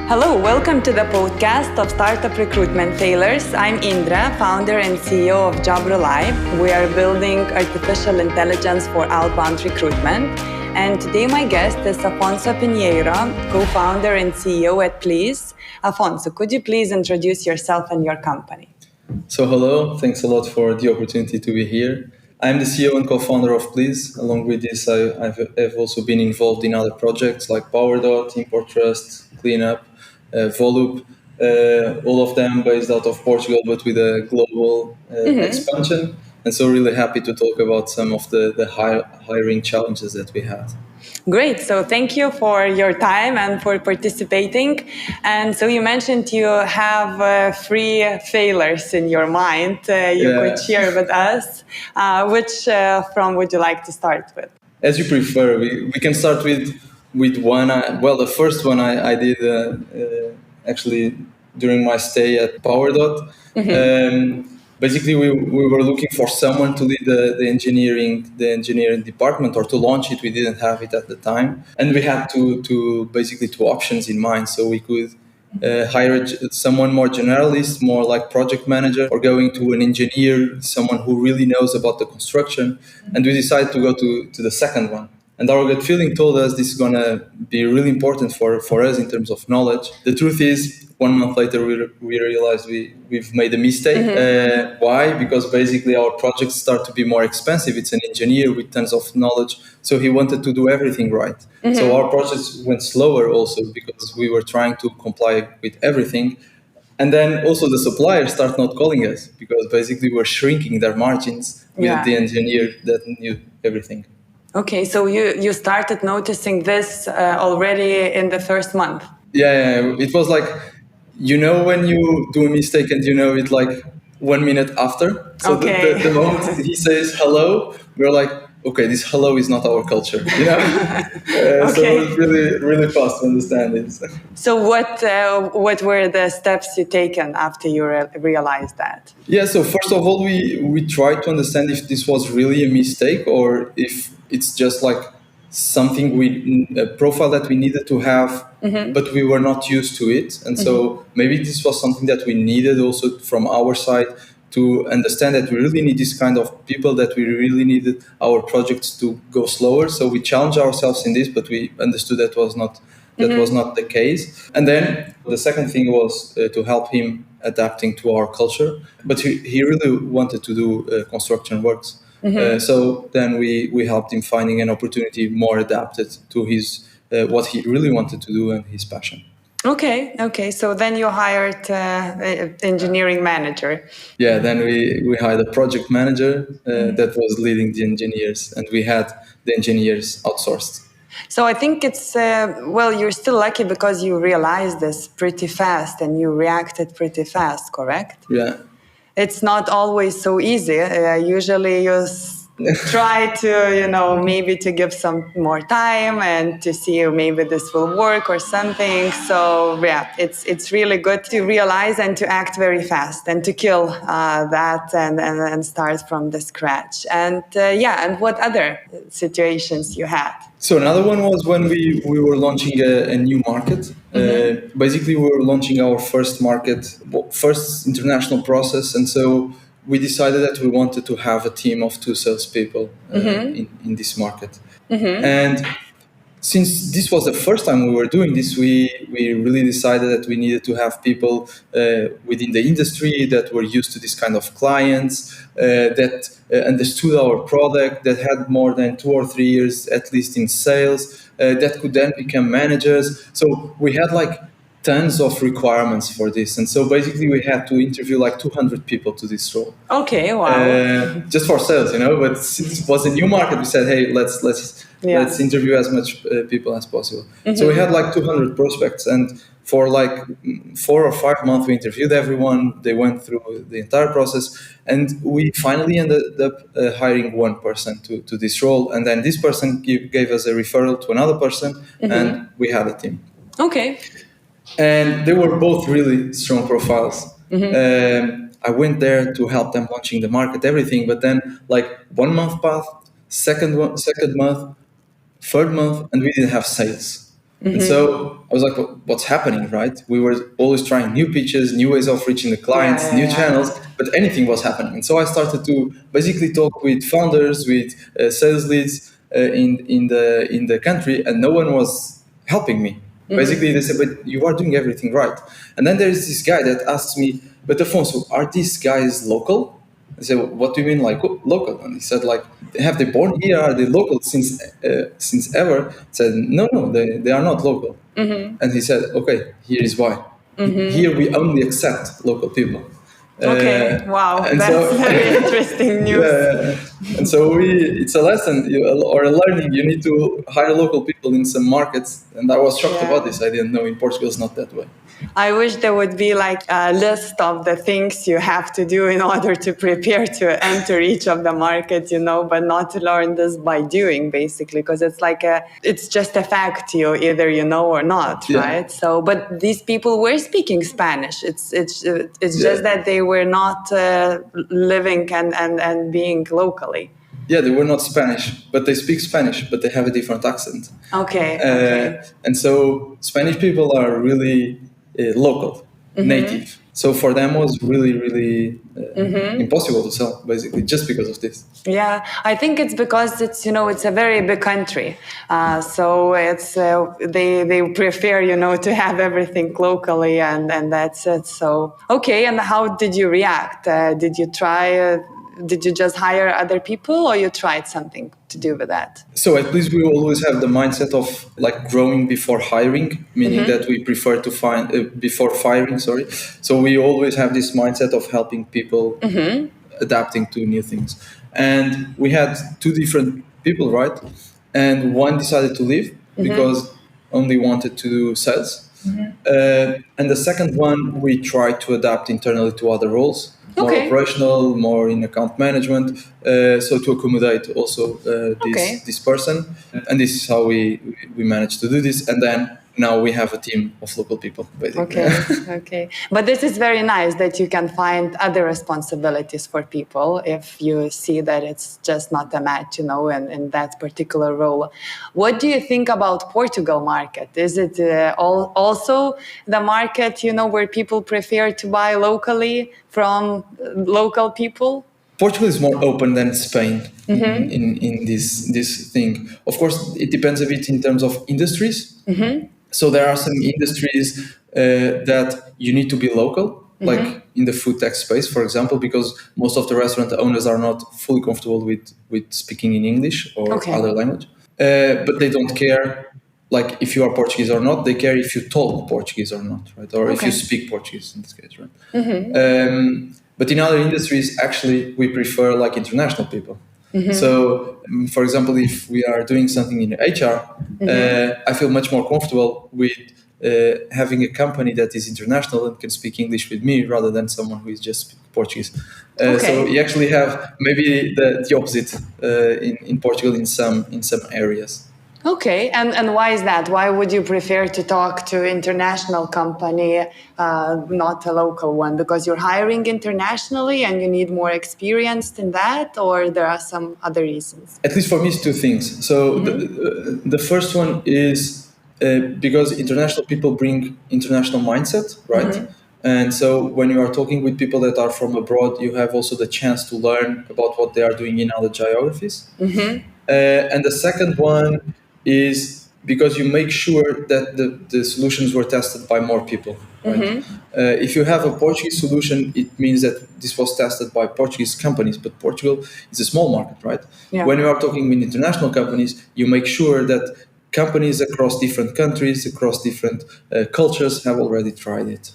Hello, welcome to the podcast of Startup Recruitment Failures. I'm Indra, founder and CEO of JobRely. We are building artificial intelligence for outbound recruitment. And today my guest is Afonso Pinheiro, co-founder and CEO at Please. Afonso, could you please introduce yourself and your company? So hello, thanks a lot for the opportunity to be here. I'm the CEO and co-founder of Please. Along with this, I've also been involved in other projects like PowerDot, Import Trust, Cleanup, Volup, all of them based out of Portugal, but with a global expansion. And so really happy to talk about some of the hiring challenges that we had. Great. So thank you for your time and for participating. And so you mentioned you have three failures in your mind. Could share with us. Which from would you like to start with? As you prefer. We can start with one. The first one I did actually during my stay at PowerDot. Basically, we were looking for someone to lead the engineering department or to launch it. We didn't have it at the time, and we had two options in mind. So we could hire someone more generalist, more like project manager, or going to an engineer, someone who really knows about the construction. And we decided to go to the second one. And our gut feeling told us this is going to be really important for us in terms of knowledge. The truth is, 1 month later, we realized we've made a mistake. Why? Because basically our projects start to be more expensive. It's an engineer with tons of knowledge. So he wanted to do everything right. So our projects went slower also because we were trying to comply with everything. And then also the suppliers start not calling us because basically we're shrinking their margins with the engineer that knew everything. Okay, so you started noticing this already in the first month. Yeah, it was like, when you do a mistake and you know it like 1 minute after. So the moment he says hello, we're like, okay, this hello is not our culture, So it's really fast to understand it. So what were the steps you taken after you realized that? Yeah, so first of all, we tried to understand if this was really a mistake or if it's just like something a profile that we needed to have, but we were not used to it. And so maybe this was something that we needed also from our side to understand that we really need this kind of people, that we really needed our projects to go slower. So we challenged ourselves in this, but we understood that was not the case. And then the second thing was to help him adapting to our culture. But he really wanted to do construction works. So then we helped him finding an opportunity more adapted to his what he really wanted to do and his passion. Okay. So then you hired engineering manager. Yeah, then we hired a project manager that was leading the engineers, and we had the engineers outsourced. So I think it's, you're still lucky because you realized this pretty fast and you reacted pretty fast, correct? Yeah. It's not always so easy. Usually you try to, maybe to give some more time and to see maybe this will work or something. So it's really good to realize and to act very fast and to kill that and start from the scratch. And and what other situations you had? So another one was when we were launching a new market. Basically, we were launching our first international process. And so we decided that we wanted to have a team of 2 salespeople in this market. And since this was the first time we were doing this, we really decided that we needed to have people within the industry that were used to this kind of clients, that understood our product, that had more than 2 or 3 years at least in sales, that could then become managers. So we had like tons of requirements for this. And so basically we had to interview like 200 people to this role. Okay, wow. Just for sales, But since it was a new market, we said, hey, let's interview as much people as possible. So we had like 200 prospects, and for like 4 or 5 months we interviewed everyone. They went through the entire process, and we finally ended up hiring one person to this role. And then this person gave us a referral to another person, and we had a team. Okay. And they were both really strong profiles. I went there to help them launching the market, everything. But then like 1 month passed, second month, third month, and we didn't have sales. And so I was like, what's happening, right? We were always trying new pitches, new ways of reaching the clients, Yeah, new yeah, channels, but anything was happening. And so I started to basically talk with founders, with sales leads in the country, and no one was helping me. Basically, they said, but you are doing everything right. And then there's this guy that asks me, but Afonso, are these guys local? I said, what do you mean, like local? And he said, like, have they born here? Are they local since ever? I said, no, they are not local. And he said, okay, here is why. Here we only accept local people. Okay, wow, And that's so, very interesting news. yeah, and so it's a lesson or a learning. You need to hire local people in some markets, and I was shocked about Yeah. this. I didn't know in Portugal it's not that way. I wish there would be like a list of the things you have to do in order to prepare to enter each of the markets, but not to learn this by doing, basically, because it's just a fact either you know or not, Yeah. right? So, but these people were speaking Spanish. It's just that they were not living and being locally. Yeah, they were not Spanish, but they speak Spanish, but they have a different accent. Okay. And so Spanish people are really local, native. So for them it was really, really impossible to sell, basically, just because of this. Yeah, I think it's because it's a very big country, so it's they prefer to have everything locally, and that's it. So okay, and how did you react? Did you try? Did you just hire other people, or you tried something to do with that? So at least we always have the mindset of like growing before hiring, meaning that we prefer to find before firing. Sorry, so we always have this mindset of helping people adapting to new things. And we had two different people, right? And one decided to leave because only wanted to do sales. And the second one, we tried to adapt internally to other roles, more Okay. operational, more in account management, so to accommodate also Okay. this person. And this is how we managed to do this. And then now we have a team of local people, basically. Okay. But this is very nice that you can find other responsibilities for people if you see that it's just not a match, in that particular role. What do you think about Portugal market? Is it also the market, where people prefer to buy locally from local people? Portugal is more open than Spain in this thing. Of course, it depends a bit in terms of industries. So there are some industries that you need to be local, like in the food tech space, for example, because most of the restaurant owners are not fully comfortable with speaking in English or other language. But they don't care, like if you are Portuguese or not. They care if you talk Portuguese or not, right? Or if you speak Portuguese in this case, right? But in other industries, actually, we prefer like international people. So, for example, if we are doing something in HR, I feel much more comfortable with having a company that is international and can speak English with me rather than someone who is just Portuguese. So you actually have maybe the opposite in Portugal in some areas. Okay, and why is that? Why would you prefer to talk to international company, not a local one? Because you're hiring internationally and you need more experience in that, or there are some other reasons? At least for me, it's two things. So the first one is because international people bring international mindset, right? And so when you are talking with people that are from abroad, you have also the chance to learn about what they are doing in other geographies. And the second one is because you make sure that the solutions were tested by more people. Right? If you have a Portuguese solution, it means that this was tested by Portuguese companies, but Portugal is a small market, right? Yeah. When you are talking with international companies, you make sure that companies across different countries, across different cultures have already tried it.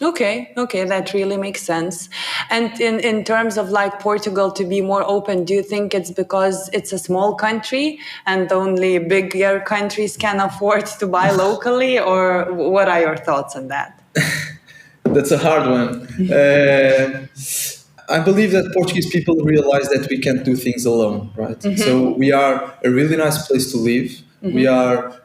Okay, that really makes sense. And in terms of like Portugal to be more open, do you think it's because it's a small country and only bigger countries can afford to buy locally, or what are your thoughts on that? That's a hard one. I believe that Portuguese people realize that we can't do things alone, right? So we are a really nice place to live. We have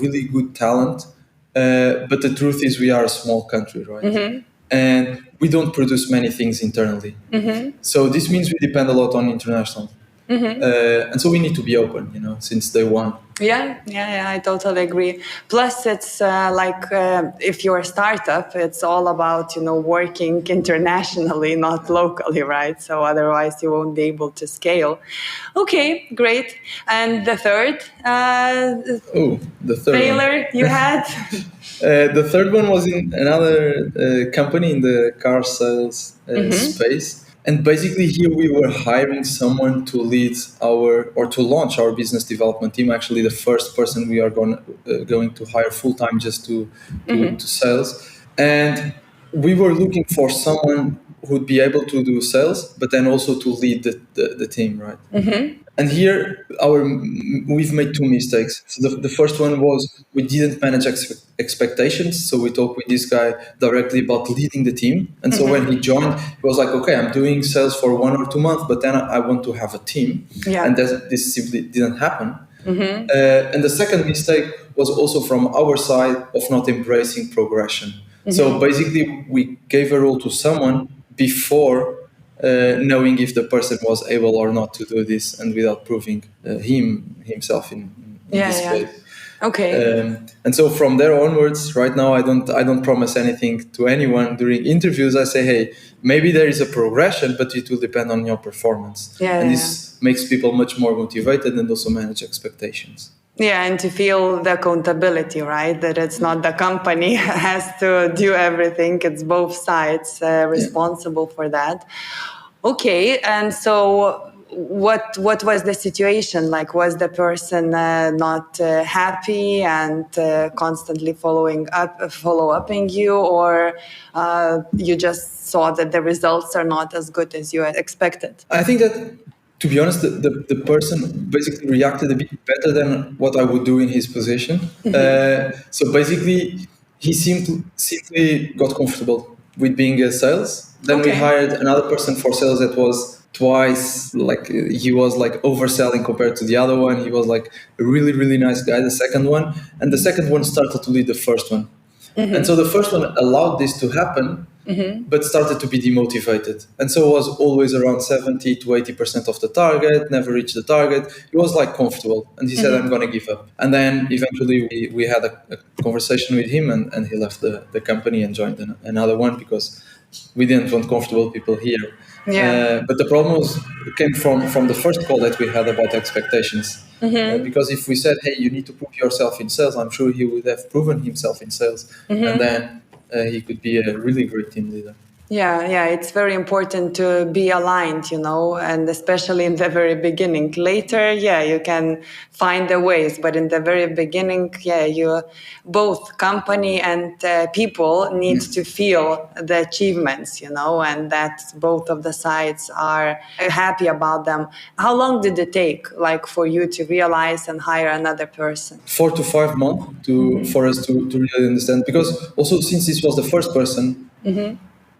really good talent, but the truth is we are a small country, right? And we don't produce many things internally. So this means we depend a lot on international. And so we need to be open, since day one. Yeah, I totally agree. Plus, it's if you're a startup, it's all about, working internationally, not locally, right? So otherwise you won't be able to scale. Okay, great. And the third The third one. failure you had? The third one was in another company in the car sales space. And basically here we were hiring someone to lead to launch our business development team. Actually, the first person we are going to hire full-time just to sales. And we were looking for someone who'd be able to do sales, but then also to lead the team, right? And here we've made two mistakes. So the first one was we didn't manage expectations. So we talked with this guy directly about leading the team. And so when he joined, he was like, okay, I'm doing sales for 1 or 2 months, but then I want to have a team. Yeah. And this simply didn't happen. And the second mistake was also from our side of not embracing progression. So basically we gave a role to someone before knowing if the person was able or not to do this, and without proving himself in this space. Okay. And so from there onwards, right now I don't promise anything to anyone during interviews. I say, hey, maybe there is a progression, but it will depend on your performance. This makes people much more motivated and also manage expectations. Yeah, and to feel the accountability, right? That it's not the company has to do everything. It's both sides responsible for that. Okay, and so what was the situation like? Was the person not happy and constantly follow-upping you, or you just saw that the results are not as good as you had expected? I think that, to be honest, the person basically reacted a bit better than what I would do in his position. So basically, he simply got comfortable with being a sales. Then we hired another person for sales that was twice, like he was like overselling compared to the other one. He was like a really, really nice guy, the second one. And the second one started to lead the first one. And so the first one allowed this to happen, but started to be demotivated. And so was always around 70 to 80% of the target, never reached the target. He was like comfortable. And he said, I'm going to give up. And then eventually we had a conversation with him, and he left the company and joined another one because we didn't want comfortable people here. But the problem came from the first call that we had about expectations. Because if we said, hey, you need to prove yourself in sales, I'm sure he would have proven himself in sales. And then he could be a really great team leader. Yeah, it's very important to be aligned, and especially in the very beginning. Later, you can find the ways, but in the very beginning, you both company and people need to feel the achievements, and that both of the sides are happy about them. How long did it take, like, for you to realize and hire another person? 4 to 5 months for us to really understand, because also since this was the first person.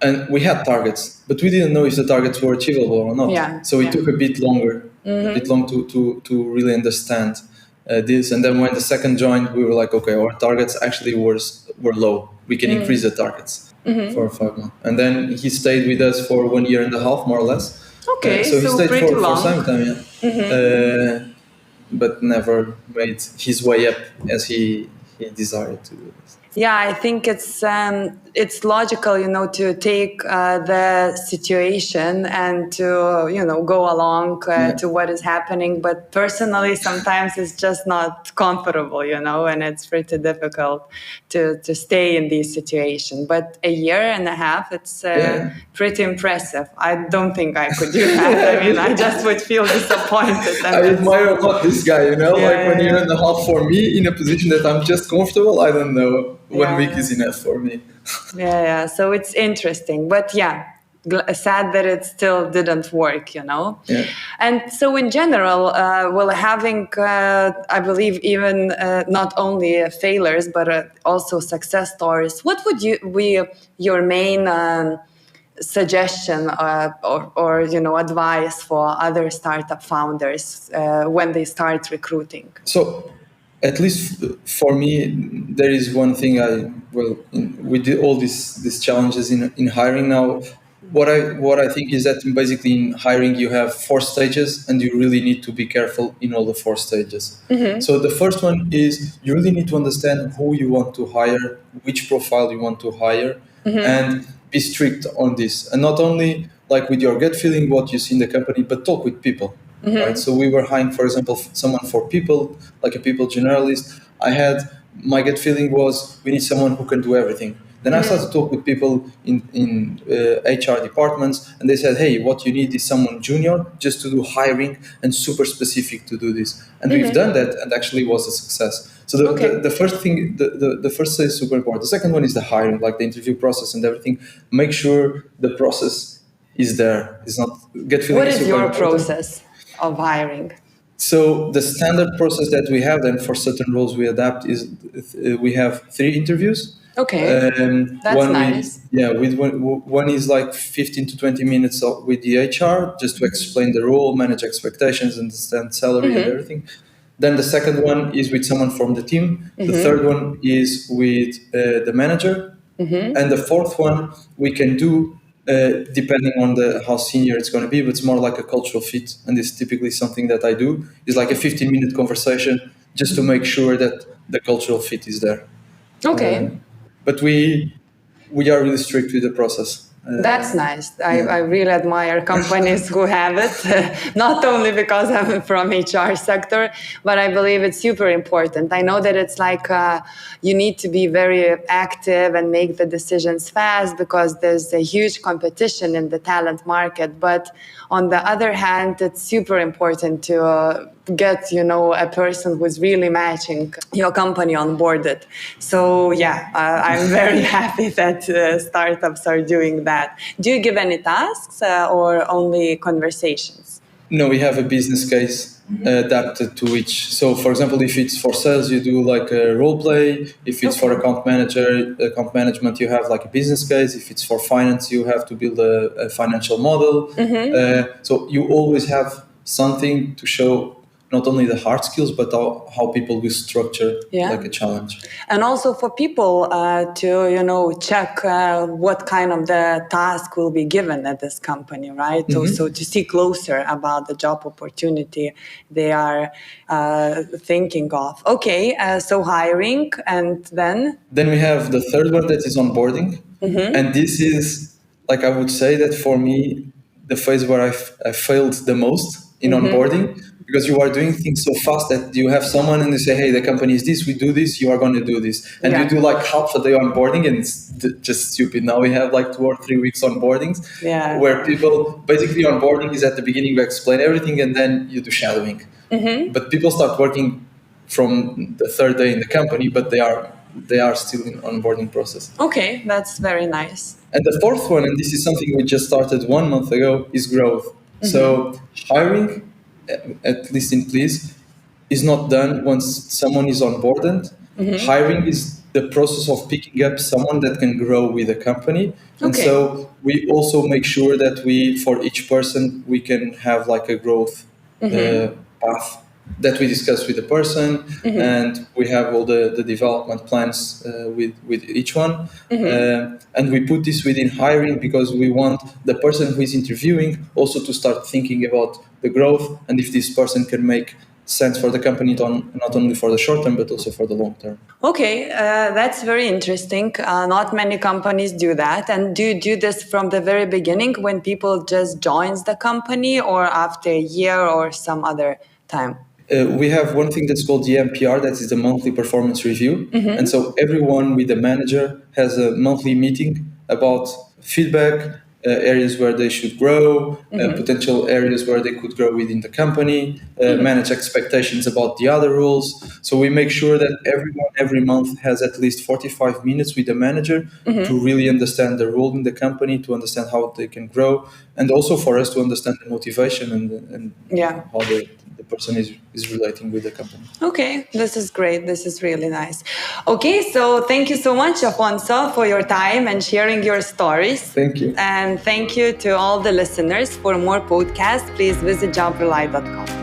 And we had targets, but we didn't know if the targets were achievable or not. So it took a bit longer, to really understand this. And then when the second joined, we were like, okay, our targets actually were low. We can increase the targets for 5 months. And then he stayed with us for 1.5 years, more or less. Okay, so he stayed for some time, but never made his way up as he desired to do this. Yeah, I think it's logical, to take the situation and to, go along to what is happening. But personally, sometimes it's just not comfortable, and it's pretty difficult to stay in these situations. But 1.5 years, it's pretty impressive. I don't think I could do that. I mean, I just would feel disappointed. And I admire a lot this guy, like 1.5 years for me in a position that I'm just comfortable, I don't know. 1 week is enough for me. So it's interesting, but sad that it still didn't work, And so in general, having, I believe, even not only failures, but also success stories, what would be your main suggestion or advice for other startup founders when they start recruiting? So, at least for me, there is one thing with all these challenges in hiring now, what I think is that basically in hiring you have 4 stages, and you really need to be careful in all the 4 stages. So the first one is you really need to understand who you want to hire, which profile you want to hire, and be strict on this. And not only like with your gut feeling what you see in the company, but talk with people. Right. So we were hiring, for example, someone for people, like a people generalist. My gut feeling was we need someone who can do everything. Then I started to talk with people in HR departments, and they said, hey, what you need is someone junior just to do hiring and super specific to do this. And we've done that, and actually was a success. So the first thing, the first is super important. The second one is the hiring, like the interview process and everything. Make sure the process is there. It's not get feeling. What is your important. process of hiring? So the standard process that we have, then for certain roles we adapt, is we have 3 interviews. Okay, that's one nice. With one is like 15 to 20 minutes with the HR just to explain the role, manage expectations, understand salary and everything. Then the second one is with someone from the team. The third one is with the manager, and the fourth one we can do depending on how senior it's going to be, but it's more like a cultural fit. And this is typically something that I do, is like a 15-minute conversation just to make sure that the cultural fit is there. Okay. But we are really strict with the process. That's nice. I really admire companies who have it, not only because I'm from HR sector, but I believe it's super important. I know that it's like you need to be very active and make the decisions fast because there's a huge competition in the talent market. But on the other hand, it's super important to get, a person who's really matching your company onboarded. So I'm very happy that startups are doing that. Do you give any tasks or only conversations? No, we have a business case adapted to each. So, for example, if it's for sales, you do like a role play. If it's for account management, you have like a business case. If it's for finance, you have to build a financial model. So you always have something to show not only the hard skills, but how people will structure like a challenge. And also for people to, check what kind of the task will be given at this company, right? So to see closer about the job opportunity they are thinking of. Okay, so hiring, and then? Then we have the third one that is onboarding. And this is, like I would say that for me, the phase where I failed the most in onboarding, because you are doing things so fast that you have someone and they say, hey, the company is this, we do this, you are going to do this. And you do like half a day onboarding, and it's just stupid. Now we have like 2 or 3 weeks onboardings where people, basically onboarding is at the beginning, we explain everything and then you do shadowing. But people start working from the 3rd day in the company, but they are still in onboarding process. Okay, that's very nice. And the fourth one, and this is something we just started 1 month ago, is growth. So hiring, at least in Please, is not done once someone is onboarded. Hiring is the process of picking up someone that can grow with the company. And so we also make sure that for each person, we can have like a growth path that we discuss with the person, and we have all the development plans with each one. And we put this within hiring because we want the person who is interviewing also to start thinking about the growth and if this person can make sense for the company, not only for the short term, but also for the long term. Okay, that's very interesting. Not many companies do that. And do you do this from the very beginning when people just joins the company, or after a year or some other time? We have one thing that's called the MPR, that is the monthly performance review. And so everyone with the manager has a monthly meeting about feedback, areas where they should grow, potential areas where they could grow within the company, manage expectations about the other roles. So we make sure that everyone every month has at least 45 minutes with the manager to really understand the role in the company, to understand how they can grow, and also for us to understand the motivation and how the person is relating with the company. Okay, this is great. This is really nice. Okay, so thank you so much, Afonso, for your time and sharing your stories. Thank you. And thank you to all the listeners. For more podcasts, please visit jobrely.com.